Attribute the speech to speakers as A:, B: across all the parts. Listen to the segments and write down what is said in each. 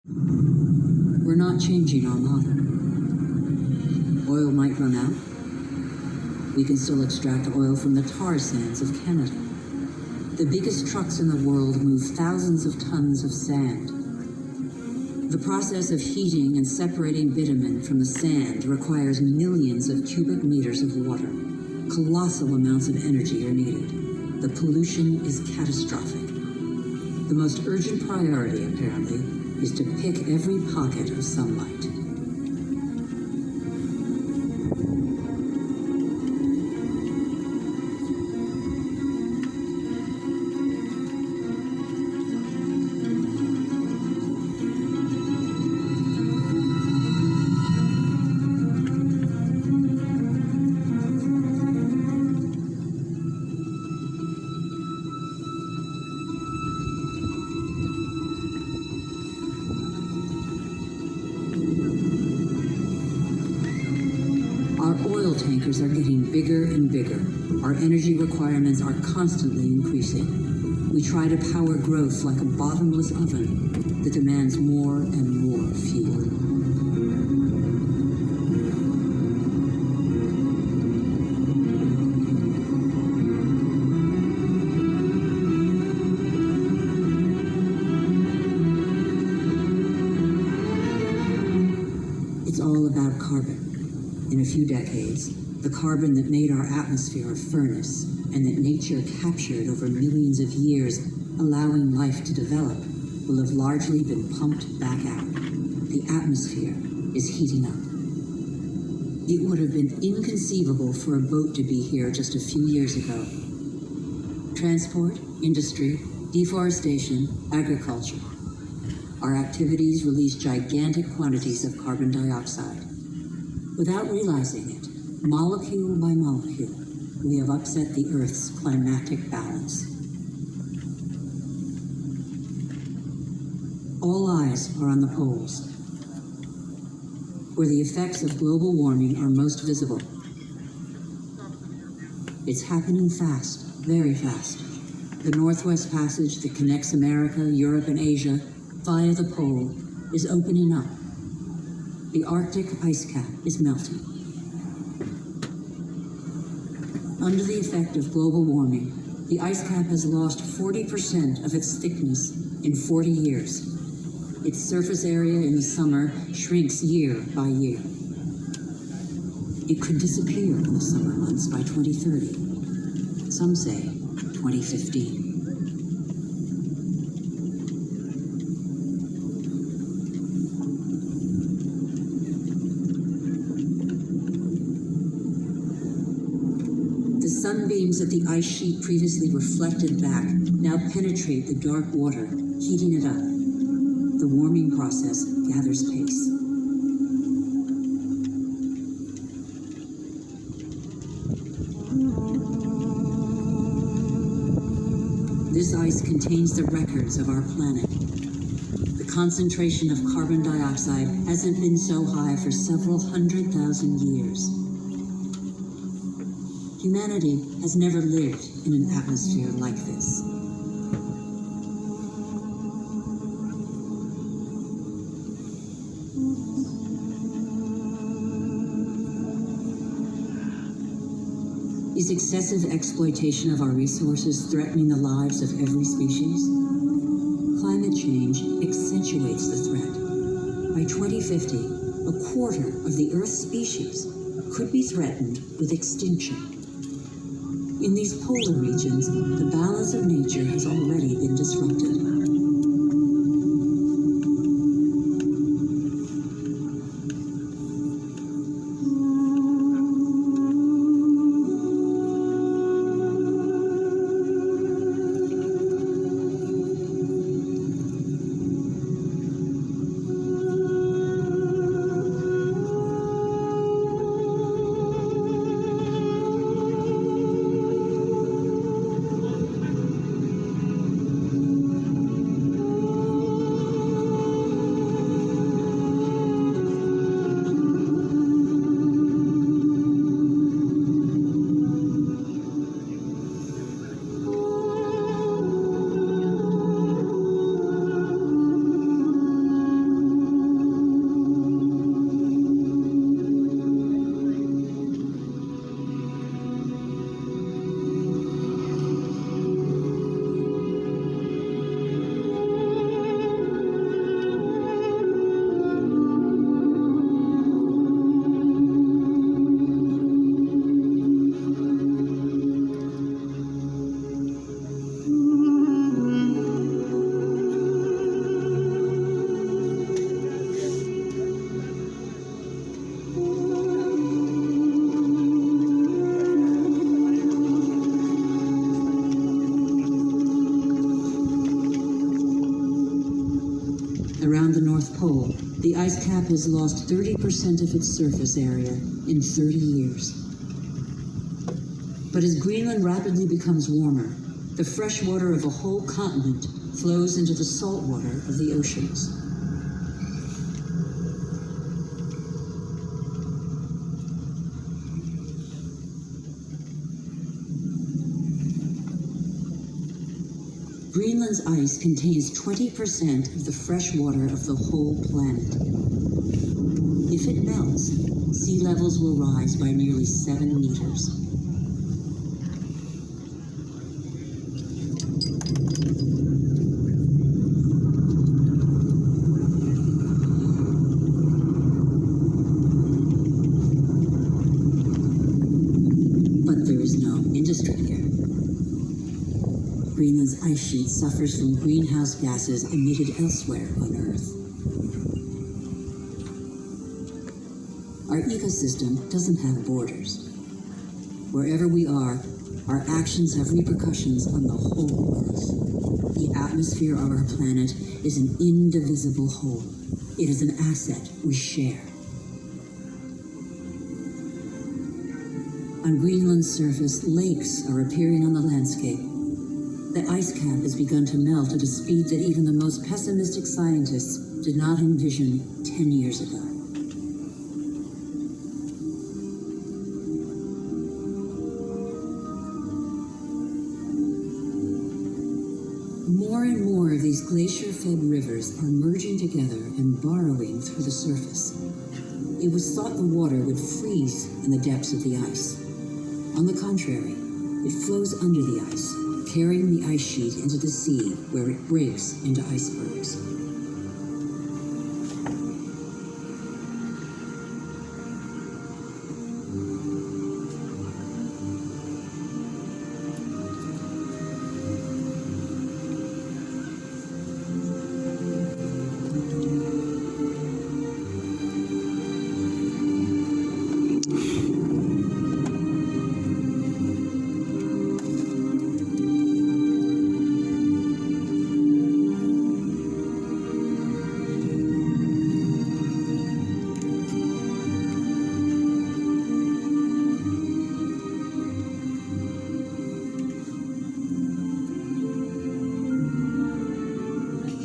A: We're not changing our model. Oil might run out. We can still extract oil from the tar sands of Canada. The biggest trucks in the world move thousands of tons of sand. The process of heating and separating bitumen from the sand requires millions of cubic meters of water. Colossal amounts of energy are needed. The pollution is catastrophic. The most urgent priority, apparently, is to pick every pocket of sunlight. Our oil tankers are getting bigger and bigger. Our energy requirements are constantly increasing. We try to power growth like a bottomless oven that demands more and more fuel. It's all about carbon. In a few decades, the carbon that made our atmosphere a furnace and that nature captured over millions of years, allowing life to develop, will have largely been pumped back out. The atmosphere is heating up. It would have been inconceivable for a boat to be here just a few years ago. Transport, industry, deforestation, agriculture. Our activities release gigantic quantities of carbon dioxide. Without realizing it, molecule by molecule, we have upset the Earth's climatic balance. All eyes are on the poles, where the effects of global warming are most visible. It's happening fast, very fast. The Northwest Passage that connects America, Europe, and Asia via the pole is opening up. The Arctic ice cap is melting. Under the effect of global warming, the ice cap has lost 40% of its thickness in 40 years. Its surface area in the summer shrinks year by year. It could disappear in the summer months by 2030. Some say 2015. Sunbeams that the ice sheet previously reflected back now penetrate the dark water, heating it up. The warming process gathers pace. This ice contains the records of our planet. The concentration of carbon dioxide hasn't been so high for several 100,000 years. Humanity has never lived in an atmosphere like this. Is excessive exploitation of our resources threatening the lives of every species? Climate change accentuates the threat. By 2050, a quarter of the Earth's species could be threatened with extinction. In these polar regions, the balance of nature has already been disrupted. around the North Pole, the ice cap has lost 30% of its surface area in 30 years. But as Greenland rapidly becomes warmer, the fresh water of a whole continent flows into the salt water of the oceans. Greenland's ice contains 20% of the fresh water of the whole planet. If it melts, sea levels will rise by nearly 7 meters. But there is no industry here. Greenland's ice sheet suffers from greenhouse gases emitted elsewhere on Earth. Our ecosystem doesn't have borders. Wherever we are, our actions have repercussions on the whole Earth. The atmosphere of our planet is an indivisible whole. It is an asset we share. On Greenland's surface, lakes are appearing on the landscape. The ice cap has begun to melt at a speed that even the most pessimistic scientists did not envision 10 years ago. More and more of these glacier-fed rivers are merging together and burrowing through the surface. It was thought the water would freeze in the depths of the ice. On the contrary, it flows under the ice, carrying the ice sheet into the sea, where it breaks into icebergs.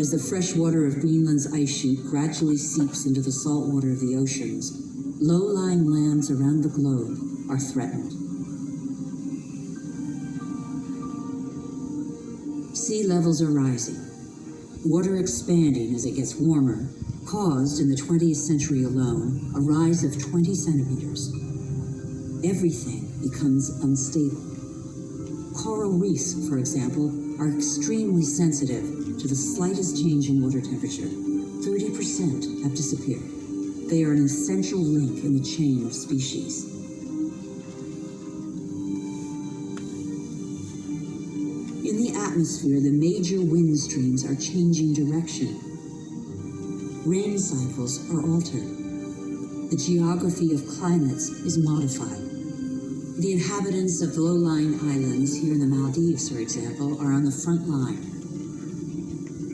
A: As the fresh water of Greenland's ice sheet gradually seeps into the salt water of the oceans, low-lying lands around the globe are threatened. Sea levels are rising. Water expanding as it gets warmer caused, in the 20th century alone, a rise of 20 centimeters. Everything becomes unstable. Coral reefs, for example, are extremely sensitive to the slightest change in water temperature. 30% have disappeared. They are an essential link in the chain of species. In the atmosphere, the major wind streams are changing direction. Rain cycles are altered. The geography of climates is modified. The inhabitants of low-lying islands here in the Maldives, for example, are on the front line.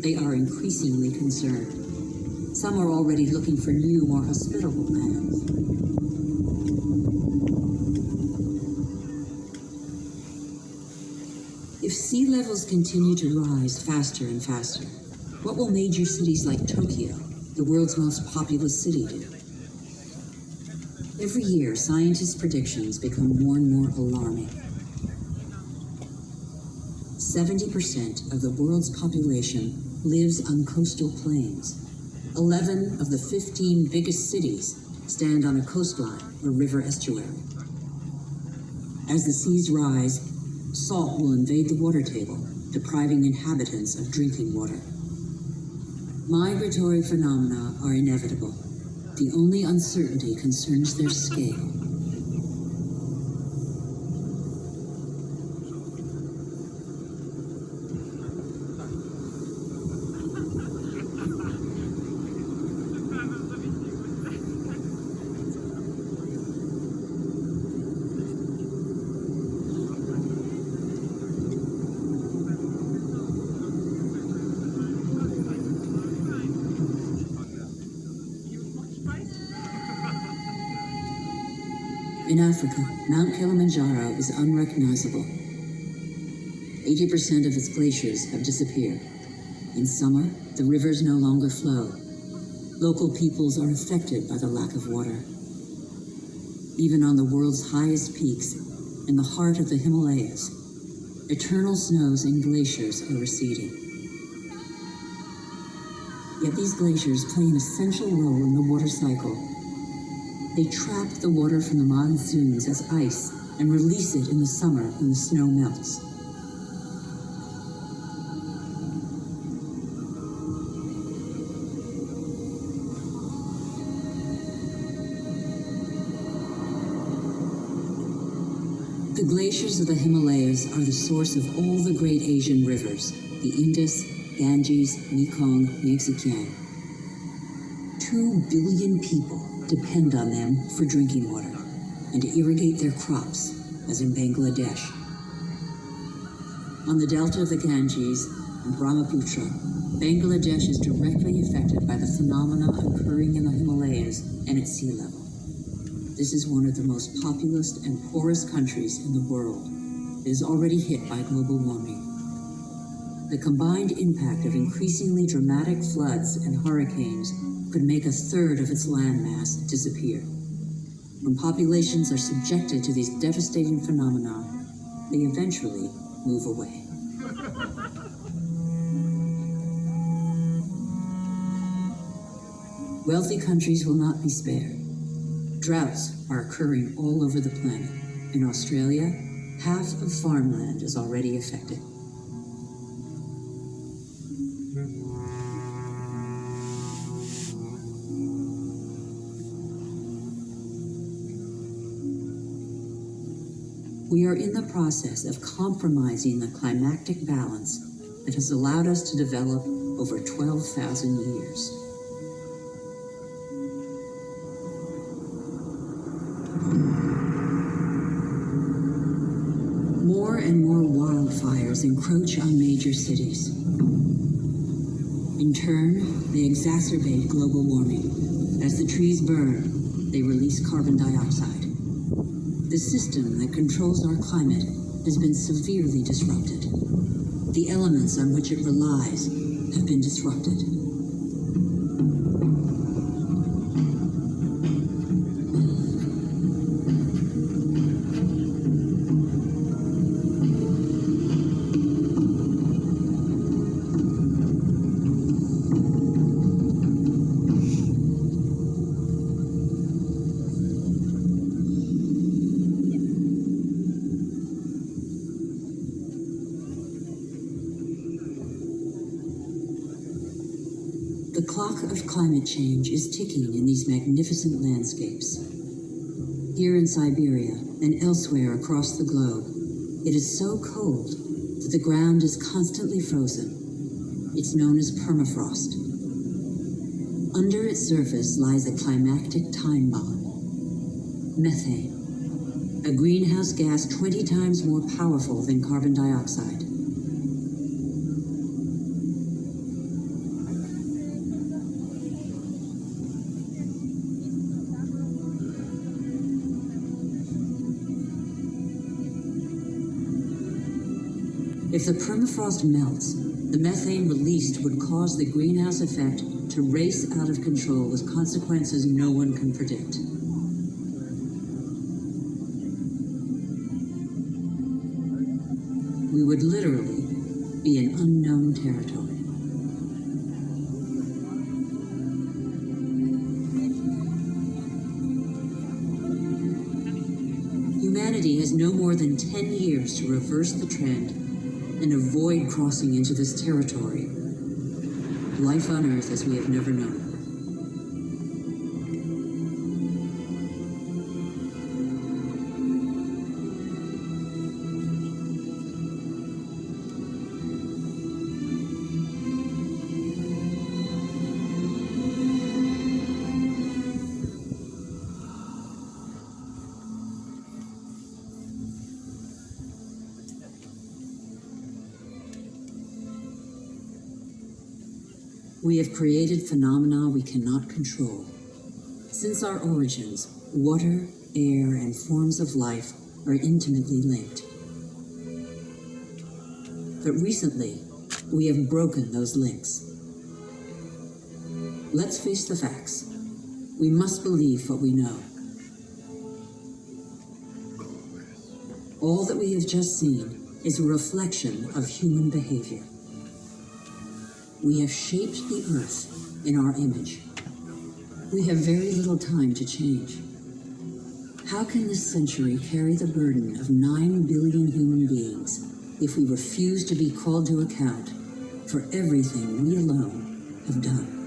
A: They are increasingly concerned. Some are already looking for new, more hospitable lands. If sea levels continue to rise faster and faster, what will major cities like Tokyo, the world's most populous city, do? Every year, scientists' predictions become more and more alarming. 70% of the world's population lives on coastal plains. 11 of the 15 biggest cities stand on a coastline or river estuary. As the seas rise, salt will invade the water table, depriving inhabitants of drinking water. Migratory phenomena are inevitable. The only uncertainty concerns their scale. In Africa, Mount Kilimanjaro is unrecognizable. 80% of its glaciers have disappeared. In summer, the rivers no longer flow. Local peoples are affected by the lack of water. Even on the world's highest peaks, in the heart of the Himalayas, eternal snows and glaciers are receding. Yet these glaciers play an essential role in the water cycle. They trap the water from the monsoons as ice and release it in the summer when the snow melts. The glaciers of the Himalayas are the source of all the great Asian rivers, the Indus, Ganges, Mekong, Yangtze. 2 billion people depend on them for drinking water and to irrigate their crops, as in Bangladesh. On the delta of the Ganges and Brahmaputra, Bangladesh is directly affected by the phenomena occurring in the Himalayas and at sea level. This is one of the most populous and poorest countries in the world. It is already hit by global warming. The combined impact of increasingly dramatic floods and hurricanes could make a third of its landmass disappear. When populations are subjected to these devastating phenomena, they eventually move away. Wealthy countries will not be spared. Droughts are occurring all over the planet. In Australia, half of farmland is already affected. We are in the process of compromising the climactic balance that has allowed us to develop over 12,000 years. More and more wildfires encroach on major cities. In turn, they exacerbate global warming. As the trees burn, they release carbon dioxide. The system that controls our climate has been severely disrupted. The elements on which it relies have been disrupted. The clock of climate change is ticking in these magnificent landscapes. Here in Siberia and elsewhere across the globe, it is so cold that the ground is constantly frozen. It's known as permafrost. Under its surface lies a climactic time bomb. Methane, a greenhouse gas 20 times more powerful than carbon dioxide. If the permafrost melts, the methane released would cause the greenhouse effect to race out of control with consequences no one can predict. We would literally be in unknown territory. Humanity has no more than 10 years to reverse the trend and avoid crossing into this territory. Life on Earth as we have never known it. We have created phenomena we cannot control. Since our origins, water, air, and forms of life are intimately linked. But recently, we have broken those links. Let's face the facts. We must believe what we know. All that we have just seen is a reflection of human behavior. We have shaped the Earth in our image. We have very little time to change. How can this century carry the burden of 9 billion human beings if we refuse to be called to account for everything we alone have done?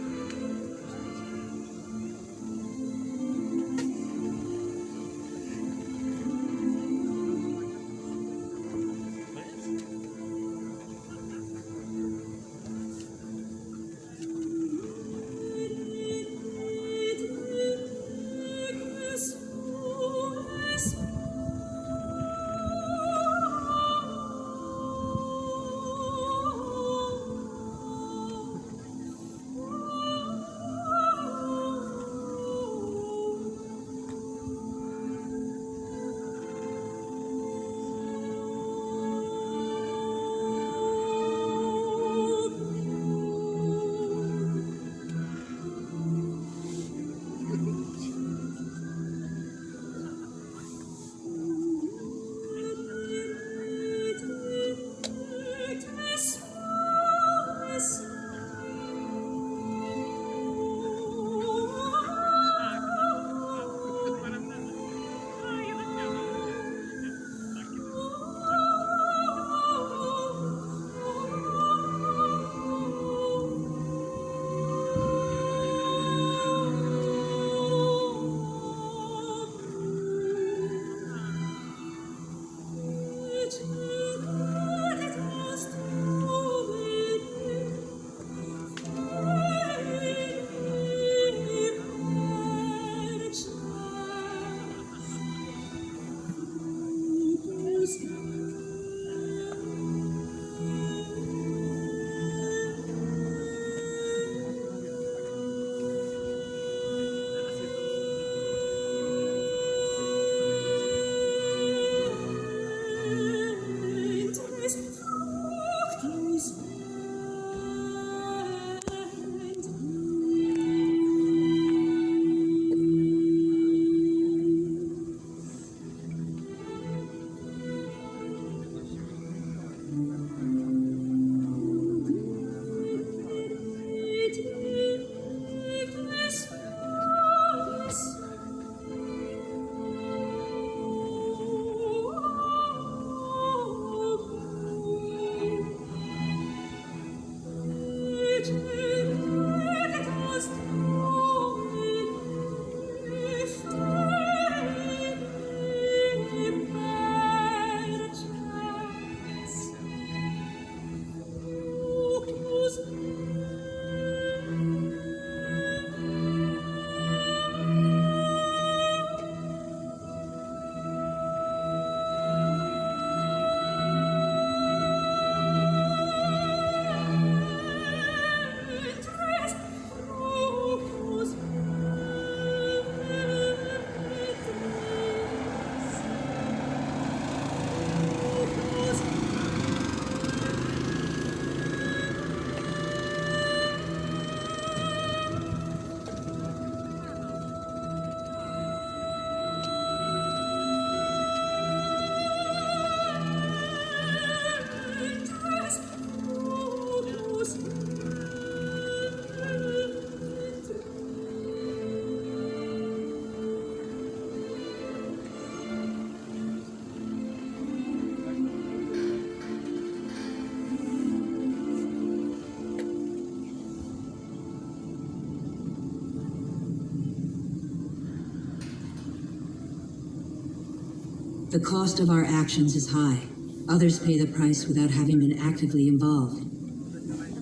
A: The cost of our actions is high. Others pay the price without having been actively involved.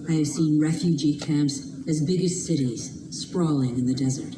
A: I have seen refugee camps as big as cities, sprawling in the desert.